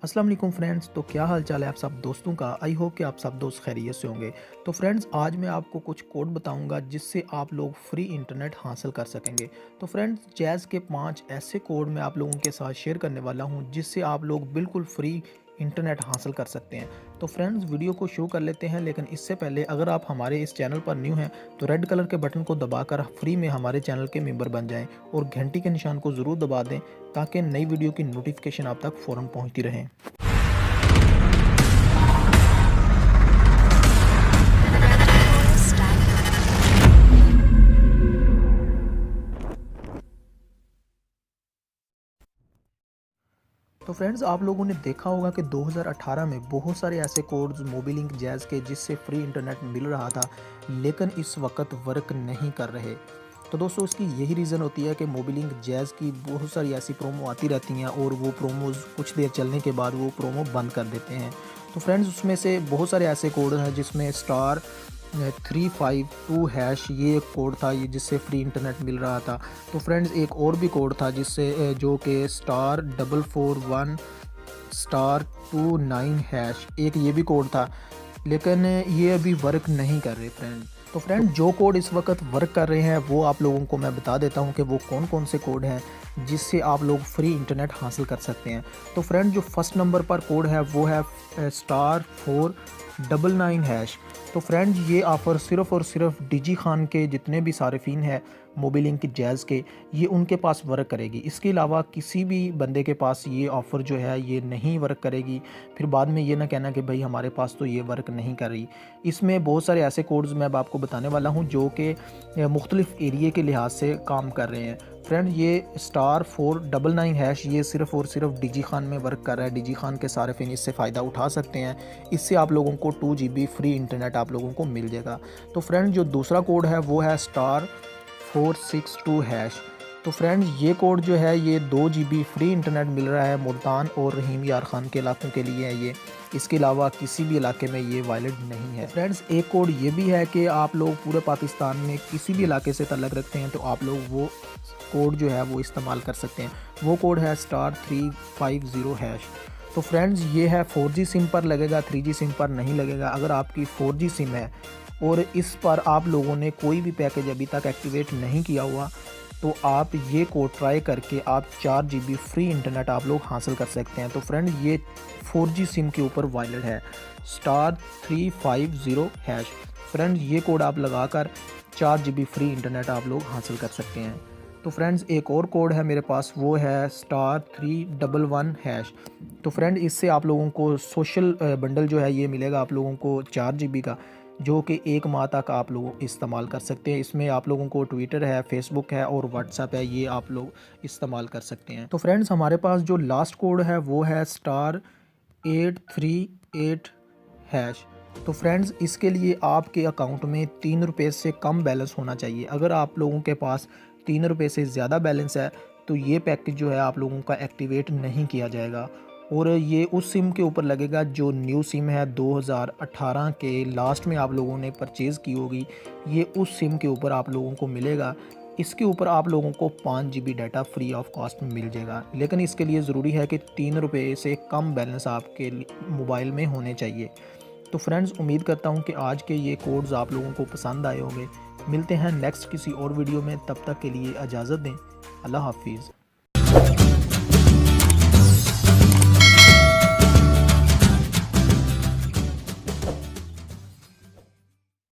अस्सलाम वालेकुम फ्रेंड्स। तो क्या हाल चाल है आप सब दोस्तों का। आई होप कि आप सब दोस्त खैरियत से होंगे। तो फ्रेंड्स आज मैं आपको कुछ कोड बताऊंगा जिससे आप लोग फ्री इंटरनेट हासिल कर सकेंगे। तो फ्रेंड्स जैज़ के 5 ऐसे कोड मैं आप लोगों के साथ शेयर करने वाला हूं जिससे आप लोग बिल्कुल फ्री इंटरनेट हासिल कर सकते हैं। तो फ्रेंड्स वीडियो को शुरू कर लेते हैं, लेकिन इससे पहले अगर आप हमारे इस चैनल पर न्यू हैं तो रेड कलर के बटन को दबाकर फ्री में हमारे चैनल के मेंबर बन जाएं और घंटी के निशान को ज़रूर दबा दें ताकि नई वीडियो की नोटिफिकेशन आप तक फ़ौरन पहुंचती रहे। तो फ्रेंड्स आप लोगों ने देखा होगा कि 2018 में बहुत सारे ऐसे कोड्स मोबिलिंक जैज़ के जिससे फ्री इंटरनेट मिल रहा था, लेकिन इस वक्त वर्क नहीं कर रहे। तो दोस्तों इसकी यही रीज़न होती है कि मोबिलिंक जैज़ की बहुत सारी ऐसी प्रोमो आती रहती हैं और वो प्रोमोज़ कुछ देर चलने के बाद वो प्रोमो बंद कर देते हैं। तो फ्रेंड्स उसमें से बहुत सारे ऐसे कोड हैं जिसमें स्टार 352 # ये एक कोड था ये जिससे फ्री इंटरनेट मिल रहा था। तो फ्रेंड्स एक और भी कोड था जिससे जो कि स्टार 441 स्टार 29 # एक ये भी कोड था, लेकिन ये अभी वर्क नहीं कर रहे फ्रेंड। तो फ्रेंड जो कोड इस वक्त वर्क कर रहे हैं वो आप लोगों को मैं बता देता हूं कि वो कौन कौन से कोड हैं जिससे आप लोग फ्री इंटरनेट हासिल कर सकते हैं। तो फ्रेंड जो फर्स्ट नंबर पर कोड है वो है स्टार 499 #। तो फ्रेंड ये ऑफ़र सिर्फ़ और सिर्फ डिजी खान के जितने भी सारिफिन हैं मोबिलिंक जैज़ के, ये उनके पास वर्क करेगी। इसके अलावा किसी भी बंदे के पास ये ऑफ़र जो है ये नहीं वर्क करेगी। फिर बाद में ये ना कहना कि भाई हमारे पास तो ये वर्क नहीं कर रही। इसमें बहुत सारे ऐसे कोड्स मैं अब आपको बताने वाला हूँ जो कि मुख्तलिफ़ एरिए के लिहाज से काम कर रहे हैं। फ्रेंड ये स्टार 499 # ये सिर्फ़ और सिर्फ डिजी खान में वर्क कर रहा है। डिजी खान के सारिफिन इससे फ़ायदा उठा सकते हैं। इससे आप लोगों को 2 GB फ्री इंटरनेट आप लोगों को मिल जाएगा। तो फ्रेंड जो दूसरा कोड है वो है स्टार 462 #। तो फ्रेंड्स ये कोड जो है ये 2 GB फ्री इंटरनेट मिल रहा है मुल्तान और रहीम यार खान के इलाकों के लिए है ये। इसके अलावा किसी भी इलाके में ये वैलिड नहीं है। फ्रेंड्स एक कोड ये भी है कि आप लोग पूरे पाकिस्तान में किसी भी इलाके से तल्लुक़ रखते हैं तो आप लोग वो कोड जो है वो इस्तेमाल कर सकते हैं। वो कोड है स्टार 350 #। तो फ्रेंड्स ये है 4G सिम पर लगेगा, 3G सिम पर नहीं लगेगा। अगर आपकी 4G सिम है और इस पर आप लोगों ने कोई भी पैकेज अभी तक एक्टिवेट नहीं किया हुआ तो आप ये कोड ट्राई करके आप 4 GB फ्री इंटरनेट आप लोग हासिल कर सकते हैं। तो फ्रेंड ये 4G सिम के ऊपर वैलिड है स्टार 350 #। फ्रेंड ये कोड आप लगाकर 4 GB फ्री इंटरनेट आप लोग हासिल कर सकते हैं। तो फ्रेंड्स एक और कोड है मेरे पास वो है स्टार 311 #। तो फ्रेंड इससे आप लोगों को सोशल बंडल जो है ये मिलेगा आप लोगों को 4 GB का, जो कि 1 माह तक आप लोग इस्तेमाल कर सकते हैं। इसमें आप लोगों को ट्विटर है, फेसबुक है और व्हाट्सएप है, ये आप लोग इस्तेमाल कर सकते हैं। तो फ्रेंड्स हमारे पास जो लास्ट कोड है वो है स्टार 838 #। तो फ्रेंड्स इसके लिए आपके अकाउंट में 3 रुपये से कम बैलेंस होना चाहिए। अगर आप लोगों के पास 3 रुपये से ज़्यादा बैलेंस है तो ये पैकेज जो है आप लोगों का एक्टिवेट नहीं किया जाएगा और ये उस सिम के ऊपर लगेगा जो न्यू सिम है 2018 के लास्ट में आप लोगों ने परचेज़ की होगी। ये उस सिम के ऊपर आप लोगों को मिलेगा। इसके ऊपर आप लोगों को 5 GB data free of cost मिल जाएगा, लेकिन इसके लिए ज़रूरी है कि 3 रुपये से कम बैलेंस आपके मोबाइल में होने चाहिए। तो फ्रेंड्स उम्मीद करता हूँ कि आज के ये कोड्स आप लोगों को पसंद आए होंगे। मिलते हैं नेक्स्ट किसी और वीडियो में, तब तक के लिए इजाज़त दें। अल्लाह हाफिज़।